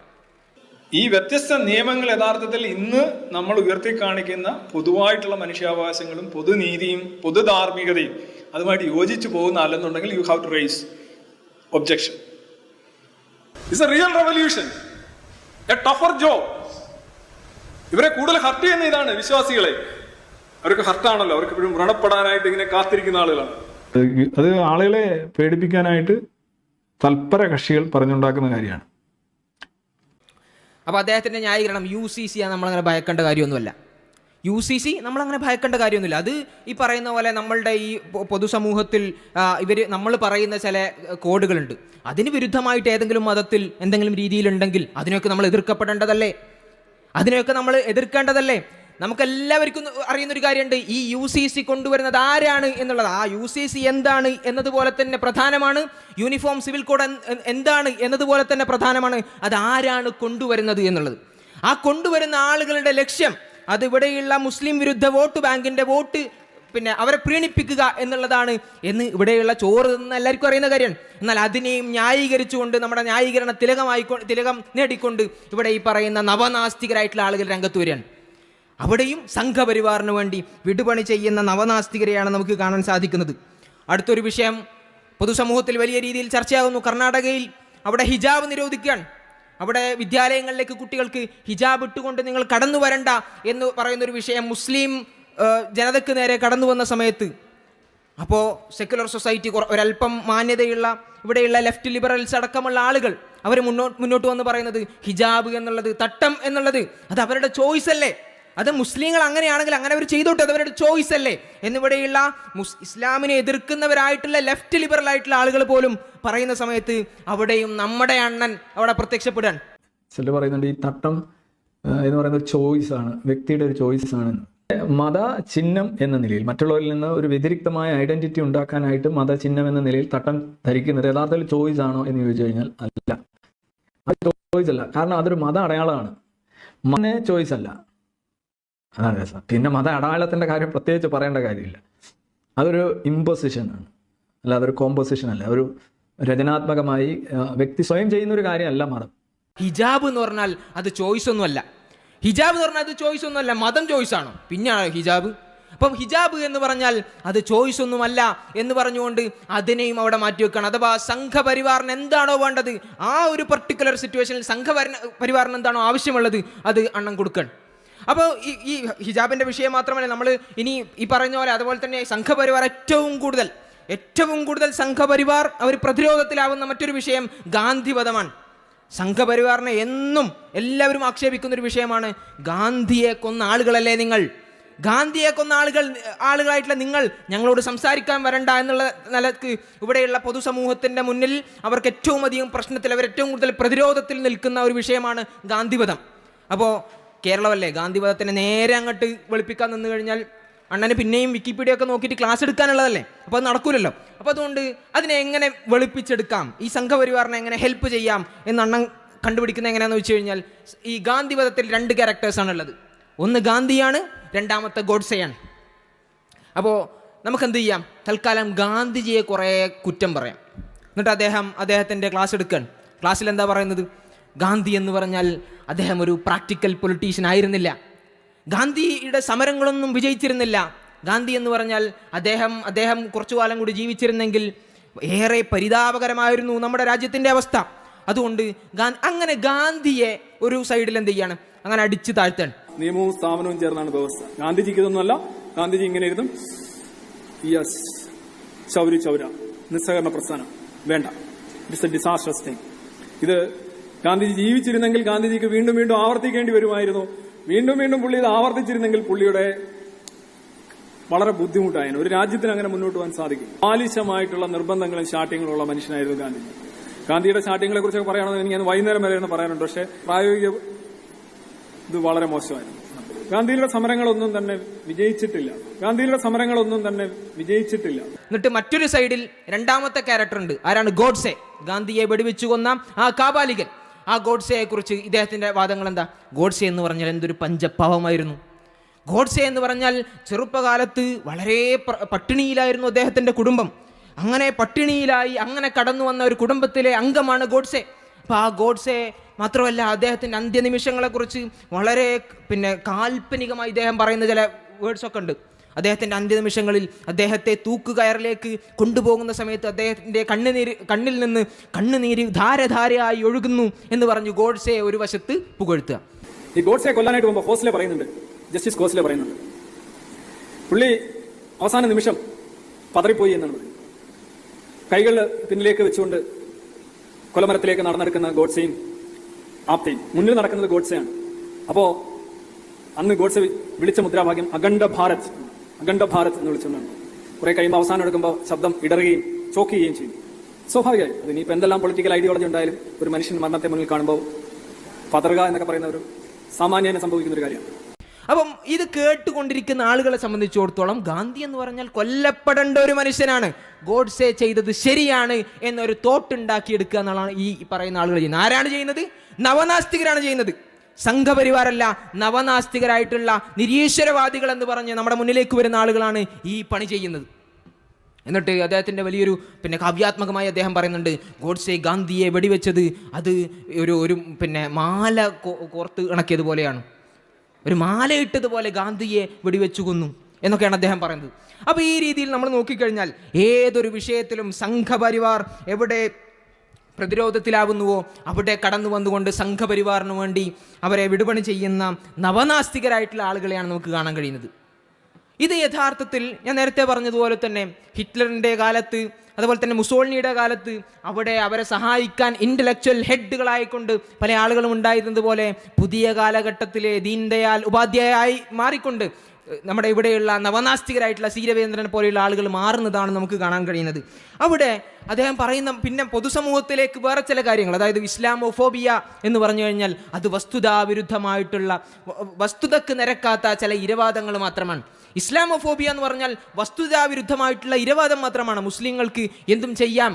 S2: ഈ വ്യത്യസ്ത നിയമങ്ങൾ യഥാർത്ഥത്തിൽ ഇന്ന് നമ്മൾ ഉയർത്തി കാണിക്കുന്ന പൊതുവായിട്ടുള്ള മനുഷ്യാവകാശങ്ങളും പൊതുനീതിയും പൊതുധാർമ്മികതയും അതുമായിട്ട് യോജിച്ചു പോകുന്ന അല്ലെന്നുണ്ടെങ്കിൽ you have to raise objection. It's a real revolution, a tougher job. ഇവരെ കൂടുതൽ ഹർട്ട് ചെയ്യുന്ന ഇതാണ് വിശ്വാസികളെ. അവർക്ക് ഹർട്ടാണല്ലോ, അവർക്ക് എപ്പോഴും വ്രണപ്പെടാനായിട്ട് ഇങ്ങനെ കാത്തിരിക്കുന്ന ആളുകളാണ്. അത് ആളുകളെ പേടിപ്പിക്കാനായിട്ട് തൽപര കക്ഷികൾ പറഞ്ഞുണ്ടാക്കുന്ന കാര്യമാണ്.
S1: അപ്പോൾ അദ്ദേഹത്തിൻ്റെ ന്യായീകരണം UCC നമ്മളങ്ങനെ ഭയക്കേണ്ട കാര്യമൊന്നുമല്ല. UCC നമ്മളങ്ങനെ ഭയക്കേണ്ട കാര്യമൊന്നുമില്ല. അത് ഈ പറയുന്ന പോലെ നമ്മളുടെ ഈ പൊതുസമൂഹത്തിൽ നമ്മൾ പറയുന്ന ചില കോഡുകളുണ്ട്, അതിന് വിരുദ്ധമായിട്ട് ഏതെങ്കിലും മതത്തിൽ എന്തെങ്കിലും രീതിയിലുണ്ടെങ്കിൽ അതിനെയൊക്കെ നമ്മൾ എതിർക്കപ്പെടേണ്ടതല്ലേ, അതിനെയൊക്കെ നമ്മൾ എതിർക്കേണ്ടതല്ലേ. നമുക്കെല്ലാവർക്കും അറിയുന്നൊരു കാര്യമുണ്ട്, ഈ UCC കൊണ്ടുവരുന്നത് ആരാണ് എന്നുള്ളത്. ആ UCC എന്താണ് എന്നതുപോലെ തന്നെ പ്രധാനമാണ്, യൂണിഫോം സിവിൽ കോഡ് എന്താണ് എന്നതുപോലെ തന്നെ പ്രധാനമാണ് അത് ആരാണ് കൊണ്ടുവരുന്നത് എന്നുള്ളത്. ആ കൊണ്ടുവരുന്ന ആളുകളുടെ ലക്ഷ്യം അത് ഇവിടെയുള്ള മുസ്ലിം വിരുദ്ധ വോട്ട് ബാങ്കിൻ്റെ വോട്ട് അവരെ പ്രീണിപ്പിക്കുക എന്നുള്ളതാണ് ഇവിടെയുള്ള ചോറ് എന്ന് എല്ലാവർക്കും അറിയുന്ന കാര്യമാണ്. എന്നാൽ അതിനെയും ന്യായീകരിച്ചുകൊണ്ട് നമ്മുടെ ന്യായീകരണ തിലകം നേടിക്കൊണ്ട് ഇവിടെ ഈ പറയുന്ന നവനാസ്തികരായിട്ടുള്ള ആളുകൾ രംഗത്ത് വരികയാണ്. അവിടെയും സംഘപരിവാറിന് വേണ്ടി വിടുപണി ചെയ്യുന്ന നവനാസ്തികരെയാണ് നമുക്ക് കാണാൻ സാധിക്കുന്നത്. അടുത്തൊരു വിഷയം പൊതുസമൂഹത്തിൽ വലിയ രീതിയിൽ ചർച്ചയാകുന്നു. കർണാടകയിൽ അവിടെ ഹിജാബ് നിരോധിക്കുകയാണ്. അവിടെ വിദ്യാലയങ്ങളിലേക്ക് കുട്ടികൾക്ക് ഹിജാബ് ഇട്ടുകൊണ്ട് നിങ്ങൾ കടന്നു വരണ്ട എന്ന് പറയുന്നൊരു വിഷയം മുസ്ലിം ജനതയ്ക്ക് നേരെ കടന്നു വന്ന സമയത്ത് അപ്പോൾ സെക്യുലർ സൊസൈറ്റി ഒരല്പം മാന്യതയുള്ള ഇവിടെയുള്ള ലെഫ്റ്റ് ലിബറൽസ് അടക്കമുള്ള ആളുകൾ അവർ മുന്നോട്ട് വന്ന് പറയുന്നത് ഹിജാബ് എന്നുള്ളത്, തട്ടം എന്നുള്ളത് അത് അവരുടെ ചോയ്സ് അല്ലേ, അത് മുസ്ലിങ്ങൾ അങ്ങനെയാണെങ്കിൽ അങ്ങനെ അവർ ചെയ്തോട്ടെ, അത് അവരുടെ ചോയ്സ് അല്ലേ എന്നിവിടെയുള്ള ഇസ്ലാമിനെ എതിർക്കുന്നവരായിട്ടുള്ള ലെഫ്റ്റ് ലിബറൽ ആയിട്ടുള്ള ആളുകൾ പോലും പറയുന്ന സമയത്ത് അവിടെയും നമ്മുടെ അണ്ണൻ അവിടെ പ്രത്യക്ഷപ്പെടാൻ
S4: പറയുന്നുണ്ട്. ഈ തട്ടം എന്ന് പറയുന്നത് ചോയ്സ് ആണ്, വ്യക്തിയുടെ ഒരു ചോയ്സ് ആണ്. മത ചിഹ്നം എന്ന നിലയിൽ മറ്റുള്ളവരിൽ നിന്ന് ഒരു വ്യതിരിക്തമായ ഐഡന്റിറ്റി ഉണ്ടാക്കാനായിട്ട് മത ചിഹ്നം എന്ന നിലയിൽ തട്ടം ധരിക്കുന്നത് യഥാർത്ഥത്തിൽ ചോയ്സ് ആണോ എന്ന് ചോദിച്ചു കഴിഞ്ഞാൽ അല്ല, അത് ചോയ്സ് അല്ല. കാരണം അതൊരു മത അടയാളമാണ്, മത ചോയ്സ് അല്ല. അതാണ് രസം. പിന്നെ മത അടയാളത്തിന്റെ കാര്യം പ്രത്യേകിച്ച് പറയേണ്ട കാര്യമില്ല. അതൊരു ഇമ്പോസിഷൻ ആണ്, അല്ല അതൊരു കോമ്പോസിഷൻ അല്ല, ഒരു രചനാത്മകമായി വ്യക്തി സ്വയം ചെയ്യുന്ന ഒരു കാര്യമല്ല മതം.
S1: ഹിജാബ് എന്ന് പറഞ്ഞാൽ അത് ചോയ്സ് ഒന്നുമല്ല, ഹിജാബ് എന്ന് പറഞ്ഞാൽ അത് ചോയ്സ് ഒന്നുമല്ല, മതം ചോയ്സ് ആണോ പിന്നെയാണോ ഹിജാബ്? അപ്പം ഹിജാബ് എന്ന് പറഞ്ഞാൽ അത് ചോയ്സ് ഒന്നുമല്ല എന്ന് പറഞ്ഞുകൊണ്ട് അതിനെയും അവിടെ മാറ്റിവെക്കണം. അഥവാ സംഘപരിവാറിന് എന്താണോ വേണ്ടത് ആ ഒരു പർട്ടിക്കുലർ സിറ്റുവേഷനിൽ സംഘപരിവാറിന് എന്താണോ ആവശ്യമുള്ളത് അത് അണ്ണം കൊടുക്കണം. അപ്പോൾ ഈ ഹിജാബിൻ്റെ വിഷയം മാത്രമല്ല, നമ്മൾ ഇനി ഈ പറഞ്ഞ പോലെ അതുപോലെ തന്നെ സംഘപരിവാർ ഏറ്റവും കൂടുതൽ സംഘപരിവാർ അവർ പ്രതിരോധത്തിലാവുന്ന മറ്റൊരു വിഷയം ഗാന്ധിവധമാണ്. സംഘപരിവാറിനെ എന്നും എല്ലാവരും ആക്ഷേപിക്കുന്ന ഒരു വിഷയമാണ്. ഗാന്ധിയെ കൊന്ന ആളുകളല്ലേ നിങ്ങൾ, ഗാന്ധിയെ കൊന്ന ആളുകളായിട്ടുള്ള നിങ്ങൾ ഞങ്ങളോട് സംസാരിക്കാൻ വരണ്ട എന്നുള്ള നിലക്ക് ഇവിടെയുള്ള പൊതുസമൂഹത്തിൻ്റെ മുന്നിൽ അവർക്ക് ഏറ്റവും അധികം പ്രശ്നത്തിൽ അവർ ഏറ്റവും കൂടുതൽ പ്രതിരോധത്തിൽ നിൽക്കുന്ന ഒരു വിഷയമാണ് ഗാന്ധിവധം. അപ്പോൾ കേരളമല്ലേ ഗാന്ധിവധത്തിനെ നേരെ അങ്ങോട്ട് വെളുപ്പിക്കാൻ നിന്ന് കഴിഞ്ഞാൽ അണ്ണന് പിന്നെയും വിക്കിപീഡിയ ഒക്കെ നോക്കിയിട്ട് ക്ലാസ് എടുക്കാനുള്ളതല്ലേ, അപ്പോൾ അത് നടക്കൂലല്ലോ. അപ്പോൾ അതുകൊണ്ട് അതിനെ എങ്ങനെ വെളുപ്പിച്ചെടുക്കാം, ഈ സംഘപരിവാറിനെ എങ്ങനെ ഹെൽപ്പ് ചെയ്യാം എന്ന് അണ്ണൻ കണ്ടുപിടിക്കുന്നത് എങ്ങനെയാണെന്ന് വെച്ച് കഴിഞ്ഞാൽ ഈ ഗാന്ധിവധത്തിൽ 2 ക്യാരക്ടേഴ്സാണുള്ളത്. ഒന്ന് ഗാന്ധിയാണ്, രണ്ടാമത്തെ ഗോഡ്സെയാണ്. അപ്പോൾ നമുക്കെന്ത് ചെയ്യാം, തൽക്കാലം ഗാന്ധിജിയെ കുറേ കുറ്റം പറയാം. എന്നിട്ട് അദ്ദേഹത്തിൻ്റെ ക്ലാസ് എടുക്കാൻ, ക്ലാസ്സിൽ എന്താ പറയുന്നത്, ഗാന്ധി എന്ന് പറഞ്ഞാൽ അദ്ദേഹം ഒരു പ്രാക്ടിക്കൽ പൊളിറ്റീഷ്യൻ ആയിരുന്നില്ല, ഗാന്ധിയുടെ സമരങ്ങളൊന്നും വിജയിച്ചിരുന്നില്ല, ഗാന്ധി എന്ന് പറഞ്ഞാൽ അദ്ദേഹം കുറച്ചു കാലം കൂടി ജീവിച്ചിരുന്നെങ്കിൽ ഏറെ പരിതാപകരമായിരുന്നു നമ്മുടെ രാജ്യത്തിൻ്റെ അവസ്ഥ. അതുകൊണ്ട് അങ്ങനെ ഗാന്ധിയെ ഒരു സൈഡിൽ എന്ത് ചെയ്യാണ്, അങ്ങനെ അടിച്ചു താഴ്ത്താണ്.
S2: നിയമവും സ്ഥാപനവും ചേർന്നാണ് വ്യവസ്ഥ. ഗാന്ധിജിക്ക് ഇതൊന്നുമല്ല, ഗാന്ധിജി ഇങ്ങനെ എഴുതും, യെസ് ചൗരി ചൗര നിസ്സഹകരണ പ്രസ്ഥാനം വേണ്ട, ഇറ്റ്സ് എ ഡിസാസ്റ്റർസ് തിങ്. ഇത് ഗാന്ധിജി ജീവിച്ചിരുന്നെങ്കിൽ ഗാന്ധിജിക്ക് വീണ്ടും വീണ്ടും ആവർത്തിക്കേണ്ടി വരുമായിരുന്നു. വീണ്ടും വീണ്ടും പുള്ളി ഇത് ആവർത്തിച്ചിരുന്നെങ്കിൽ പുള്ളിയുടെ വളരെ ബുദ്ധിമുട്ടായിരുന്നു. ഒരു രാജ്യത്തിന് അങ്ങനെ മുന്നോട്ട് പോകാൻ സാധിക്കും. ബാലിശമായിട്ടുള്ള നിർബന്ധങ്ങളും ശാഠ്യങ്ങളും ഉള്ള മനുഷ്യനായിരുന്നു ഗാന്ധിജി. ഗാന്ധിയുടെ ശാഠ്യങ്ങളെ കുറിച്ചൊക്കെ പറയുകയാണെന്ന് എനിക്ക് വൈകുന്നേരം വരെ എന്ന് പറയാനുണ്ട്. പക്ഷേ പ്രായോഗിക ഇത് വളരെ മോശമായിരുന്നു. ഗാന്ധിയുടെ സമരങ്ങളൊന്നും തന്നെ വിജയിച്ചിട്ടില്ല.
S1: എന്നിട്ട് മറ്റൊരു സൈഡിൽ രണ്ടാമത്തെ ക്യാരക്ടർ ഉണ്ട്. ആരാണ്? ഗോഡ്സെ. ഗാന്ധിയെ വെടിവെച്ചു കൊന്ന ആ കാപാലികൻ. ആ ഗോഡ്സെയെ കുറിച്ച് ഇദ്ദേഹത്തിന്റെ വാദങ്ങൾ എന്താ? ഗോഡ്സെ എന്ന് പറഞ്ഞാൽ എന്തൊരു പഞ്ചപാവമായിരുന്നു. ഗോഡ്സെ എന്ന് പറഞ്ഞാൽ ചെറുപ്പകാലത്ത് വളരെ പട്ടിണിയിലായിരുന്നു അദ്ദേഹത്തിന്റെ കുടുംബം. അങ്ങനെ പട്ടിണിയിലായി അങ്ങനെ കടന്നു വന്ന ഒരു കുടുംബത്തിലെ അംഗമാണ് ഗോഡ്സെ. അപ്പോൾ ആ ഗോഡ്സെ മാത്രമല്ല, അദ്ദേഹത്തിൻ്റെ അന്ത്യനിമിഷങ്ങളെക്കുറിച്ച് വളരെ കാൽപ്പനികമായി ഇദ്ദേഹം പറയുന്ന ചില വേർഡ്സൊക്കെ ഉണ്ട്. അദ്ദേഹത്തിൻ്റെ അന്ത്യനിമിഷങ്ങളിൽ അദ്ദേഹത്തെ തൂക്കുകയറിലേക്ക് കൊണ്ടുപോകുന്ന സമയത്ത് അദ്ദേഹത്തിൻ്റെ കണ്ണിൽ നിന്ന് കണ്ണുനീര് ധാരധാരയായി ഒഴുകുന്നു എന്ന് പറഞ്ഞു ഗോഡ്സെ ഒരു വശത്ത് പുകഴ്ത്തുക.
S2: ഈ ഗോഡ്സെ കൊല്ലാനായിട്ട് പോകുമ്പോൾ ഹോസ്ലെ പറയുന്നുണ്ട്, ജസ്റ്റിസ് ഗോസ്ലെ പറയുന്നുണ്ട്, പുള്ളി അവസാന നിമിഷം പതറിപ്പോയി എന്നാണ് പറയുന്നത്. കൈകൾ പിന്നിലേക്ക് വെച്ചുകൊണ്ട് കൊലമരത്തിലേക്ക് നടന്നെടുക്കുന്ന ഗോഡ്സെയും ആപ്തയും, മുന്നിൽ നടക്കുന്നത് ഗോഡ്സെയാണ്. അപ്പോൾ അന്ന് ഗോഡ്സെ വിളിച്ച മുദ്രാവാക്യം അഖണ്ഡ ഭാരത് എന്ന് വിളിച്ചുകൊണ്ടാണ്. കുറെ കഴിയുമ്പോൾ അവസാനം എടുക്കുമ്പോൾ ശബ്ദം ഇടറുകയും ചോക്ക് ചെയ്യുകയും ചെയ്യും. സ്വാഭാവികമായി അത് ഇനിയിപ്പോൾ എന്തെല്ലാം പൊളിറ്റിക്കൽ ഐഡിയോളജി ഉണ്ടായാലും ഒരു മനുഷ്യൻ മരണത്തെ മുന്നിൽ കാണുമ്പോൾ പതറുക എന്നൊക്കെ പറയുന്ന ഒരു സാമാന്യനെ സംഭവിക്കുന്ന ഒരു കാര്യമാണ്.
S1: അപ്പം ഇത് കേട്ടുകൊണ്ടിരിക്കുന്ന ആളുകളെ സംബന്ധിച്ചിടത്തോളം ഗാന്ധി എന്ന് പറഞ്ഞാൽ കൊല്ലപ്പെടേണ്ട ഒരു മനുഷ്യനാണ്. ഗോഡ്സെ ചെയ്തത് ശരിയാണ് എന്നൊരു തോട്ടുണ്ടാക്കിയെടുക്കുക എന്നുള്ളതാണ് ഈ പറയുന്ന ആളുകൾ ചെയ്യുന്നത്. ആരാണ് ചെയ്യുന്നത്? നവനാസ്തികരാണ് ചെയ്യുന്നത്. സംഘപരിവാരല്ല, നവനാസ്തികരായിട്ടുള്ള നിരീശ്വരവാദികൾ എന്ന് പറഞ്ഞ് നമ്മുടെ മുന്നിലേക്ക് വരുന്ന ആളുകളാണ് ഈ പണി ചെയ്യുന്നത്. എന്നിട്ട് അദ്ദേഹത്തിൻ്റെ വലിയൊരു കാവ്യാത്മകമായി അദ്ദേഹം പറയുന്നുണ്ട്, ഗോഡ്സെ ഗാന്ധിയെ വെടിവെച്ചത് അത് ഒരു മാല കോർത്ത് ഇണക്കിയതുപോലെയാണ്, ഒരു മാലയിട്ടതുപോലെ ഗാന്ധിയെ വെടിവെച്ചു കൊന്നു എന്നൊക്കെയാണ് അദ്ദേഹം പറയുന്നത്. അപ്പോൾ ഈ രീതിയിൽ നമ്മൾ നോക്കിക്കഴിഞ്ഞാൽ ഏതൊരു വിഷയത്തിലും സംഘപരിവാർ എവിടെ പ്രതിരോധത്തിലാവുന്നുവോ അവിടെ കടന്നു വന്നുകൊണ്ട് സംഘപരിവാറിന് വേണ്ടി അവരെ വിടുപണി ചെയ്യുന്ന നവനാസ്തികരായിട്ടുള്ള ആളുകളെയാണ് നമുക്ക് കാണാൻ കഴിയുന്നത്. ഇത് യഥാർത്ഥത്തിൽ ഞാൻ നേരത്തെ പറഞ്ഞതുപോലെ തന്നെ ഹിറ്റ്ലറിൻ്റെ കാലത്ത്, അതുപോലെ തന്നെ മുസോളിനിയുടെ കാലത്ത് അവിടെ അവരെ സഹായിക്കാൻ ഇൻ്റലക്ച്വൽ ഹെഡുകളായിക്കൊണ്ട് പല ആളുകളും ഉണ്ടായിരുന്നത് പോലെ പുതിയ കാലഘട്ടത്തിലെ ദീൻദയാൽ ഉപാധ്യായായി മാറിക്കൊണ്ട് നമ്മുടെ ഇവിടെയുള്ള നവനാസ്തികരായിട്ടുള്ള സി രവീന്ദ്രനെ പോലെയുള്ള ആളുകൾ മാറുന്നതാണ് നമുക്ക് കാണാൻ കഴിയുന്നത്. അവിടെ അദ്ദേഹം പറയുന്ന പൊതുസമൂഹത്തിലേക്ക് വേറെ ചില കാര്യങ്ങൾ, അതായത് ഇസ്ലാമോഫോബിയ എന്ന് പറഞ്ഞു കഴിഞ്ഞാൽ അത് വസ്തുതാവിരുദ്ധമായിട്ടുള്ള, വസ്തുതക്ക് നിരക്കാത്ത ചില ഇരവാദങ്ങൾ മാത്രമാണ്. ഇസ്ലാമോഫോബിയ എന്ന് പറഞ്ഞാൽ വസ്തുതാവിരുദ്ധമായിട്ടുള്ള ഇരവാദം മാത്രമാണ്. മുസ്ലിങ്ങൾക്ക് എന്തും ചെയ്യാം,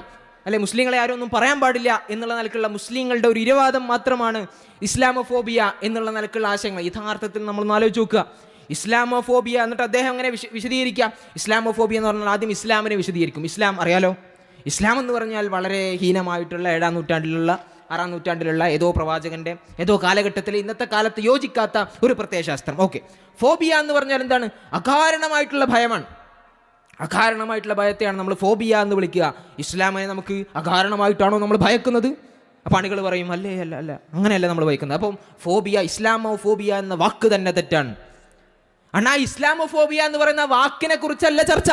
S1: അല്ലെ മുസ്ലിങ്ങളെ ആരും ഒന്നും പറയാൻ പാടില്ല എന്നുള്ള നിലക്കുള്ള മുസ്ലിങ്ങളുടെ ഒരു ഇരവാദം മാത്രമാണ് ഇസ്ലാമോഫോബിയ എന്നുള്ള നിലക്കുള്ള ആശയങ്ങൾ. യഥാർത്ഥത്തിൽ നമ്മൾ ആലോചിച്ച് നോക്കുക, ഇസ്ലാമോഫോബിയ എന്നിട്ട് അദ്ദേഹം അങ്ങനെ വിശദീകരിക്കാം. ഇസ്ലാമോഫോബിയ എന്ന് പറഞ്ഞാൽ ആദ്യം ഇസ്ലാമിനെ വിശദീകരിക്കും. ഇസ്ലാം അറിയാലോ, ഇസ്ലാം എന്ന് പറഞ്ഞാൽ വളരെ ഹീനമായിട്ടുള്ള 7-ാം നൂറ്റാണ്ടിലുള്ള 6-ാം നൂറ്റാണ്ടിലുള്ള ഏതോ പ്രവാചകന്റെ ഏതോ കാലഘട്ടത്തിൽ ഇന്നത്തെ കാലത്ത് യോജിക്കാത്ത ഒരു പ്രത്യയശാസ്ത്രം. ഓക്കെ, ഫോബിയ എന്ന് പറഞ്ഞാൽ എന്താണ്? അകാരണമായിട്ടുള്ള ഭയമാണ്. അകാരണമായിട്ടുള്ള ഭയത്തെയാണ് നമ്മൾ ഫോബിയ എന്ന് വിളിക്കുക. ഇസ്ലാമിനെ നമുക്ക് അകാരണമായിട്ടാണോ നമ്മൾ ഭയക്കുന്നത്? അപ്പോൾ ആളുകൾ പറയും അല്ലേ, അല്ല അങ്ങനെയല്ല നമ്മൾ ഭയക്കുന്നത്. അപ്പം ഫോബിയ, ഇസ്ലാമോഫോബിയ എന്ന വാക്ക് തന്നെ തെറ്റാണ്. അണ്ണാ, ഇസ്ലാമോഫോബിയ എന്ന് പറയുന്ന വാക്കിനെ കുറിച്ചല്ല ചർച്ച.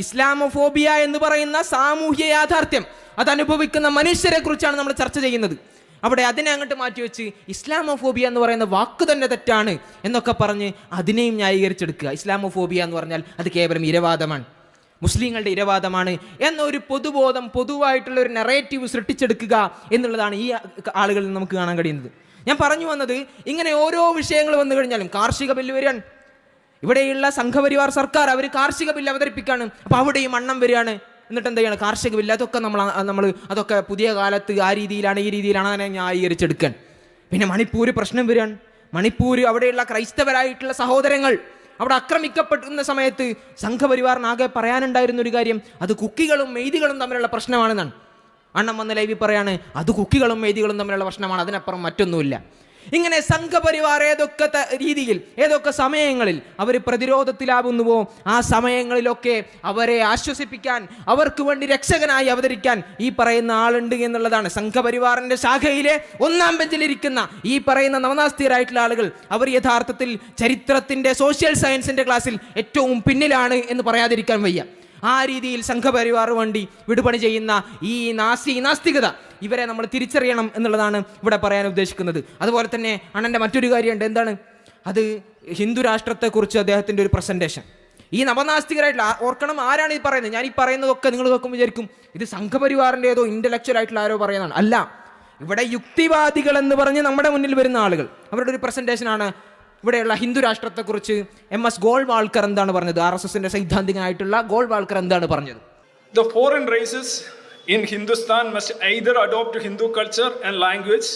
S1: ഇസ്ലാമോഫോബിയ എന്ന് പറയുന്ന സാമൂഹ്യ യാഥാർത്ഥ്യം, അത് അനുഭവിക്കുന്ന മനുഷ്യരെ കുറിച്ചാണ് നമ്മൾ ചർച്ച ചെയ്യുന്നത്. അവിടെ അതിനെ അങ്ങോട്ട് മാറ്റിവെച്ച് ഇസ്ലാമോഫോബിയ എന്ന് പറയുന്ന വാക്ക് തന്നെ തെറ്റാണ് എന്നൊക്കെ പറഞ്ഞ് അതിനെയും ന്യായീകരിച്ചെടുക്കുക. ഇസ്ലാമോഫോബിയ എന്ന് പറഞ്ഞാൽ അത് കേവലം ഇരവാദമാണ്, മുസ്ലിങ്ങളുടെ ഇരവാദമാണ് എന്നൊരു പൊതുബോധം, പൊതുവായിട്ടുള്ള ഒരു നെറേറ്റീവ് സൃഷ്ടിച്ചെടുക്കുക എന്നുള്ളതാണ് ഈ ആളുകളിൽ നമുക്ക് കാണാൻ കഴിയുന്നത്. ഞാൻ പറഞ്ഞു വന്നത്, ഇങ്ങനെ ഓരോ വിഷയങ്ങൾ വന്നു കഴിഞ്ഞാലും കാർഷിക ബില്ല് വരികയാണ്, ഇവിടെയുള്ള സംഘപരിവാർ സർക്കാർ അവർ കാർഷിക ബില്ല് അവതരിപ്പിക്കുകയാണ്. അപ്പോൾ അവിടെയും മണ്ണം വരികയാണ്. എന്നിട്ട് എന്ത് ചെയ്യണം? കാർഷിക ബില്ല് അതൊക്കെ നമ്മൾ അതൊക്കെ പുതിയ കാലത്ത് ആ രീതിയിലാണ് ഈ രീതിയിലാണ് അതിനെ ന്യായീകരിച്ചെടുക്കാൻ. പിന്നെ മണിപ്പൂർ പ്രശ്നം വരികയാണ്. മണിപ്പൂർ അവിടെയുള്ള ക്രൈസ്തവരായിട്ടുള്ള സഹോദരങ്ങൾ അവിടെ ആക്രമിക്കപ്പെടുന്ന സമയത്ത് സംഘപരിവാറിനാകെ പറയാനുണ്ടായിരുന്ന ഒരു കാര്യം അത് കുക്കികളും മെയ്തികളും തമ്മിലുള്ള പ്രശ്നമാണെന്നാണ്. അണ്ണം വന്ന ലൈവിൽ പറയാണ് അത് കുക്കികളും മെയ്തികളും തമ്മിലുള്ള പ്രശ്നമാണ്, അതിനപ്പുറം മറ്റൊന്നുമില്ല. ഇങ്ങനെ സംഘപരിവാർ ഏതൊക്കെ രീതിയിൽ ഏതൊക്കെ സമയങ്ങളിൽ അവർ പ്രതിരോധത്തിലാവുന്നുവോ ആ സമയങ്ങളിലൊക്കെ അവരെ ആശ്വസിപ്പിക്കാൻ, അവർക്ക് വേണ്ടി രക്ഷകനായി അവതരിക്കാൻ ഈ പറയുന്ന ആളുണ്ട് എന്നുള്ളതാണ്. സംഘപരിവാറിന്റെ ശാഖയിലെ 1-ാം ബെഞ്ചിലിരിക്കുന്ന ഈ പറയുന്ന നവനാസ്തികരായിട്ടുള്ള ആളുകൾ അവർ യഥാർത്ഥത്തിൽ ചരിത്രത്തിന്റെ സോഷ്യൽ സയൻസിന്റെ ക്ലാസ്സിൽ ഏറ്റവും പിന്നിലാണ് എന്ന് പറയാതിരിക്കാൻ വയ്യ. ആ രീതിയിൽ സംഘപരിവാർ വേണ്ടി വിടുപണി ചെയ്യുന്ന ഈ നാസ്തികത ഇവരെ നമ്മൾ തിരിച്ചറിയണം എന്നുള്ളതാണ് ഇവിടെ പറയാൻ ഉദ്ദേശിക്കുന്നത്. അതുപോലെ തന്നെ അണ്ണൻ്റെ മറ്റൊരു കാര്യമുണ്ട്. എന്താണ് അത്? ഹിന്ദു രാഷ്ട്രത്തെക്കുറിച്ച് അദ്ദേഹത്തിൻ്റെ ഒരു പ്രസൻറ്റേഷൻ. ഈ നവനാസ്തികരായിട്ടുള്ള, ഓർക്കണം ആരാണ് ഈ പറയുന്നത്? ഞാൻ ഈ പറയുന്നതൊക്കെ നിങ്ങൾ കേൾക്കുമ്പോൾ വിചാരിക്കും ഇത് സംഘപരിവാറിൻ്റെ ഏതോ ഇൻ്റലക്ച്വൽ ആയിട്ടുള്ള ആരോ പറയുന്നതാണ്. അല്ല, ഇവിടെ യുക്തിവാദികൾ എന്ന് പറഞ്ഞ് നമ്മുടെ മുന്നിൽ വരുന്ന ആളുകൾ, അവരുടെ ഒരു പ്രസൻറ്റേഷനാണ് ഇവിടെയുള്ള ഹിന്ദു രാഷ്ട്രത്തെക്കുറിച്ച് MS ഗോൾവാൾക്കർ എന്താണ് പറഞ്ഞത്? RSSന്റെ സൈദ്ധാന്തികനായിട്ടുള്ള ഗോൾവാൾക്കർ എന്താണ് പറഞ്ഞത്?
S2: The foreign races in Hindustan must either adopt Hindu culture and language,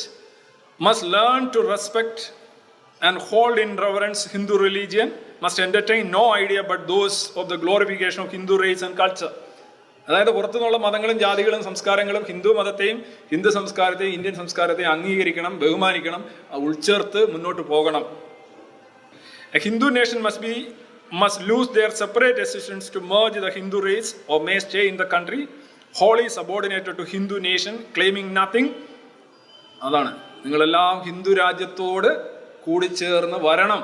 S2: must learn to respect and hold in reverence Hindu religion, must entertain no idea but those of the glorification of Hindu race and culture. അതായത് പുറത്തുനിന്നുള്ള മതങ്ങളും ജാതികളും സംസ്കാരങ്ങളും ഹിന്ദു മതത്തെയും ഹിന്ദു സംസ്കാരത്തെയും Indian സംസ്കാരത്തെയും അംഗീകരിക്കണം, ബഹുമാനിക്കണം, ഉൾച്ചേർത്ത് മുന്നോട്ട് പോകണം. A Hindu nation must lose their separate decisions to merge the Hindu race or may stay in the country wholly subordinated to Hindu nation claiming nothing. അതാണ്, നിങ്ങളെല്ലാം ഹിന്ദു രാജ്യത്തോട് കൂടിച്ചേർന്ന് വരണം.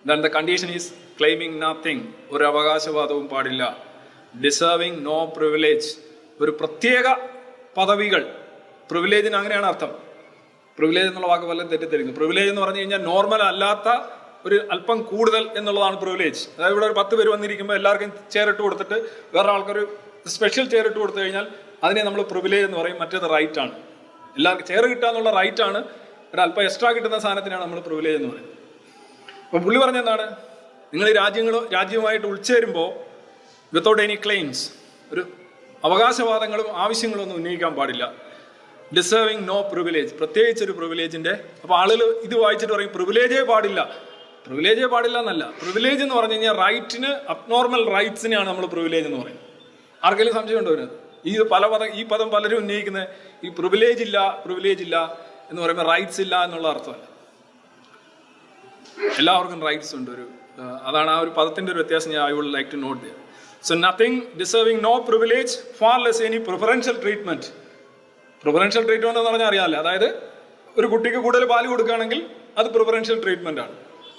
S2: Then the condition is claiming nothing. ഒരു അവകാശവാദവും പാടില്ല. Deserving no privilege. ഒരു പ്രത്യേക പദവികൾ. പ്രിവിലേജിന് അങ്ങനെയാണ് അർത്ഥം. പ്രിവിലേജ് എന്നുള്ള വാക്ക് വല്ലതും തെറ്റിദ്ധരിക്കുന്നു. പ്രിവിലേജ് എന്ന് പറഞ്ഞു കഴിഞ്ഞാൽ നോർമൽ അല്ലാത്ത ഒരു അല്പം കൂടുതൽ എന്നുള്ളതാണ് പ്രിവിലേജ്. അതായത് ഇവിടെ ഒരു 10 പേര് വന്നിരിക്കുമ്പോൾ എല്ലാവർക്കും ചെയർ ഇട്ട് കൊടുത്തിട്ട് വേറെ ആൾക്കൊരു സ്പെഷ്യൽ ചെയർ ഇട്ട് കൊടുത്തു കഴിഞ്ഞാൽ അതിനെ നമ്മൾ പ്രിവിലേജ് എന്ന് പറയും. മറ്റേത് റൈറ്റ് ആണ്. എല്ലാവർക്കും ചെയർ കിട്ടുക എന്നുള്ള റൈറ്റ് ആണ്. ഒരു അല്പം എക്സ്ട്രാ കിട്ടുന്ന സാധനത്തിനാണ് നമ്മൾ പ്രിവിലേജ് എന്ന് പറയുന്നത്. അപ്പോൾ പുള്ളി പറഞ്ഞെന്താണ്, നിങ്ങൾ ഈ രാജ്യവുമായിട്ട് ഉൾച്ചേരുമ്പോൾ വിത്തൗട്ട് എനി ക്ലെയിംസ്, ഒരു അവകാശവാദങ്ങളും ആവശ്യങ്ങളും ഒന്നും ഉന്നയിക്കാൻ പാടില്ല. ഡിസേർവിങ് നോ പ്രിവിലേജ്, പ്രത്യേകിച്ച് ഒരു പ്രിവിലേജിൻ്റെ. അപ്പോൾ ആളുകൾ ഇത് വായിച്ചിട്ട് പറയും പ്രിവിലേജേ പാടില്ല. പ്രിവിലേജേ പാടില്ല എന്നല്ല, പ്രിവിലേജ് എന്ന് പറഞ്ഞു കഴിഞ്ഞാൽ റൈറ്റിന്, അബ്നോർമൽ റൈറ്റ്സിനെയാണ് നമ്മൾ പ്രിവിലേജ് എന്ന് പറയുന്നത്. ആർക്കെങ്കിലും സംശയം ഉണ്ടോ ഇതിനകത്ത്? ഈ പദം പലരും ഉന്നയിക്കുന്നത് ഈ പ്രിവിലേജ് ഇല്ല എന്ന് പറയുമ്പോൾ റൈറ്റ്സ് ഇല്ല എന്നുള്ള അർത്ഥമല്ല. എല്ലാവർക്കും റൈറ്റ്സ് ഉണ്ട്. അതാണ് ആ ഒരു പദത്തിന്റെ ഒരു വ്യത്യാസം. I would like to note there. So nothing deserving no privilege, far less any preferential treatment. Preferential treatment എന്ന് പറഞ്ഞാൽ അറിയാമല്ലോ, അതായത് ഒരു കുട്ടിക്ക് കൂടുതൽ പാല് കൊടുക്കുകയാണെങ്കിൽ അത് പ്രിഫറൻഷ്യൽ ട്രീറ്റ്മെന്റ് ആണ്.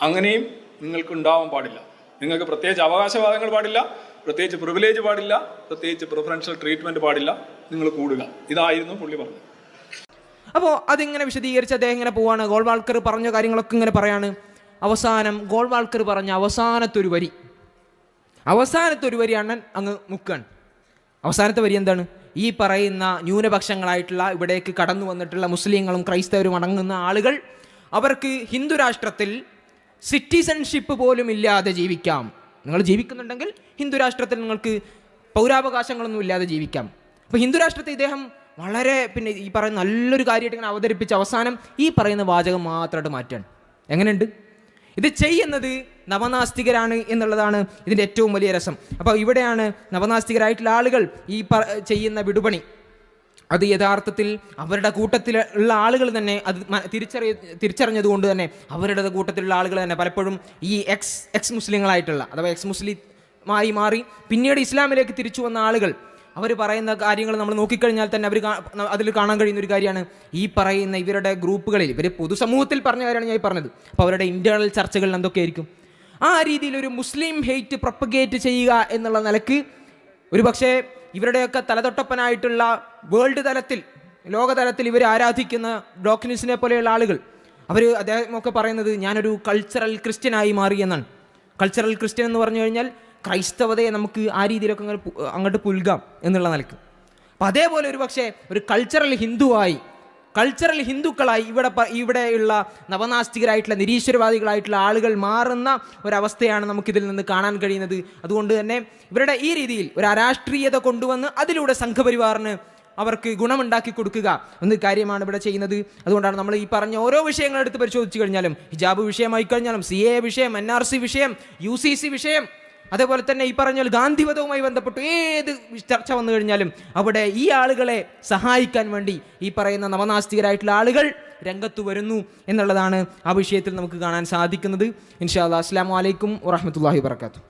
S2: അങ്ങനെയും നിങ്ങൾക്ക് ഉണ്ടാവാൻ പാടില്ല. നിങ്ങൾക്ക് പ്രത്യേകിച്ച് അവകാശവാദങ്ങൾ പാടില്ല, പ്രത്യേകിച്ച് പ്രിവിലേജ് പാടില്ല, പ്രത്യേകിച്ച് പ്രിഫറൻഷ്യൽ ട്രീറ്റ്മെന്റ് പാടില്ല. നിങ്ങൾ കൂടുക. ഇതായിരുന്നു പുള്ളി പറഞ്ഞത്.
S1: അപ്പോൾ അതിങ്ങനെ വിശദീകരിച്ച് അദ്ദേഹം ഇങ്ങനെ പോവാണ്. ഗോൾവാൾക്കർ പറഞ്ഞ കാര്യങ്ങളൊക്കെ ഇങ്ങനെ പറയാണ്. അവസാനം ഗോൾവാൾക്കർ പറഞ്ഞ അവസാനത്തെ ഒരു വരി അണ്ണൻ അങ്ങ് മുക്കാണ്. അവസാനത്തെ വരി എന്താണ്? ഈ പറയുന്ന ന്യൂനപക്ഷങ്ങളായിട്ടുള്ള ഇവിടേക്ക് കടന്നു വന്നിട്ടുള്ള മുസ്ലിങ്ങളും ക്രൈസ്തവരും അടങ്ങുന്ന ആളുകൾ, അവർക്ക് ഹിന്ദു രാഷ്ട്രത്തിൽ സിറ്റിസൺഷിപ്പ് പോലും ഇല്ലാതെ ജീവിക്കാം. നിങ്ങൾ ജീവിക്കുന്നുണ്ടെങ്കിൽ ഹിന്ദു രാഷ്ട്രത്തിൽ നിങ്ങൾക്ക് പൗരാവകാശങ്ങളൊന്നും ഇല്ലാതെ ജീവിക്കാം. അപ്പോൾ ഹിന്ദു രാഷ്ട്രത്തെ ഇദ്ദേഹം വളരെ ഈ പറയുന്ന നല്ലൊരു കാര്യമായിട്ട് ഇങ്ങനെ അവതരിപ്പിച്ച് അവസാനം ഈ പറയുന്ന വാചകം മാത്രമായിട്ട് മാറ്റാണ്. എങ്ങനെയുണ്ട്? ഇത് ചെയ്യുന്നത് നവനാസ്തികരാണ് എന്നുള്ളതാണ് ഇതിൻ്റെ ഏറ്റവും വലിയ രസം. അപ്പോൾ ഇവിടെയാണ് നവനാസ്തികരായിട്ടുള്ള ആളുകൾ ഈ ചെയ്യുന്ന വിടുപണി. അത് യഥാർത്ഥത്തിൽ അവരുടെ കൂട്ടത്തിലുള്ള ആളുകൾ തന്നെ അത് തിരിച്ചറിഞ്ഞതുകൊണ്ട് തന്നെ അവരുടെ കൂട്ടത്തിലുള്ള ആളുകൾ തന്നെ പലപ്പോഴും ഈ എക്സ് മുസ്ലിങ്ങളായിട്ടുള്ള, അഥവാ എക്സ് മുസ്ലിമായി മാറി പിന്നീട് ഇസ്ലാമിലേക്ക് തിരിച്ചു വന്ന ആളുകൾ, അവർ പറയുന്ന കാര്യങ്ങൾ നമ്മൾ നോക്കിക്കഴിഞ്ഞാൽ തന്നെ അതിൽ കാണാൻ കഴിയുന്ന ഒരു കാര്യമാണ് ഈ പറയുന്ന ഇവരുടെ ഗ്രൂപ്പുകളിൽ, ഇവർ പൊതുസമൂഹത്തിൽ പറഞ്ഞ കാര്യമാണ് ഞാൻ പറഞ്ഞത്. അപ്പോൾ അവരുടെ ഇൻറ്റേർണൽ ചർച്ചകളിൽ എന്തൊക്കെയായിരിക്കും? ആ രീതിയിൽ ഒരു മുസ്ലിം ഹെയ്റ്റ് പ്രൊപ്പഗേറ്റ് ചെയ്യുക എന്നുള്ള നിലക്ക് ഒരു പക്ഷേ ഇവരുടെയൊക്കെ തലതൊട്ടപ്പനായിട്ടുള്ള വേൾഡ് തലത്തിൽ, ലോകതലത്തിൽ ഇവർ ആരാധിക്കുന്ന ഡോക്കിനിസിനെ പോലെയുള്ള ആളുകൾ, അദ്ദേഹമൊക്കെ പറയുന്നത് ഞാനൊരു കൾച്ചറൽ ക്രിസ്ത്യനായി മാറി എന്നാണ്. കൾച്ചറൽ ക്രിസ്ത്യൻ എന്ന് പറഞ്ഞു കഴിഞ്ഞാൽ ക്രൈസ്തവതയെ നമുക്ക് ആ രീതിയിലൊക്കെ അങ്ങോട്ട് പുൽകാം എന്നുള്ള നിലക്ക്. അപ്പം അതേപോലെ ഒരു പക്ഷേ ഒരു കൾച്ചറൽ ഹിന്ദുക്കളായി ഇവിടെയുള്ള നവനാസ്തികരായിട്ടുള്ള നിരീശ്വരവാദികളായിട്ടുള്ള ആളുകൾ മാറുന്ന ഒരവസ്ഥയാണ് നമുക്കിതിൽ നിന്ന് കാണാൻ കഴിയുന്നത്. അതുകൊണ്ട് തന്നെ ഇവരുടെ ഈ രീതിയിൽ ഒരു അരാഷ്ട്രീയത കൊണ്ടുവന്ന് അതിലൂടെ സംഘപരിവാറിന് അവർക്ക് ഗുണമുണ്ടാക്കി കൊടുക്കുക എന്ന കാര്യമാണ് ഇവിടെ ചെയ്യുന്നത്. അതുകൊണ്ടാണ് നമ്മൾ ഈ പറഞ്ഞ ഓരോ വിഷയങ്ങളെടുത്ത് പരിശോധിച്ച് കഴിഞ്ഞാലും, ഹിജാബ് വിഷയമായി കഴിഞ്ഞാലും, CAA വിഷയം, NRC വിഷയം, UCC വിഷയം, അതേപോലെ തന്നെ ഈ പറഞ്ഞ ഗാന്ധിവധവുമായി ബന്ധപ്പെട്ട് ഏത് ചർച്ച വന്നു കഴിഞ്ഞാലും അവിടെ ഈ ആളുകളെ സഹായിക്കാൻ വേണ്ടി ഈ പറയുന്ന നവനാസ്തികരായിട്ടുള്ള ആളുകൾ രംഗത്ത് വരുന്നു എന്നുള്ളതാണ് ആ വിഷയത്തിൽ നമുക്ക് കാണാൻ സാധിക്കുന്നത്. ഇൻഷാ അല്ലാഹ്. അസ്സലാമു അലൈക്കും വറഹ്മത്തുള്ളാഹി വബറകാതുഹു.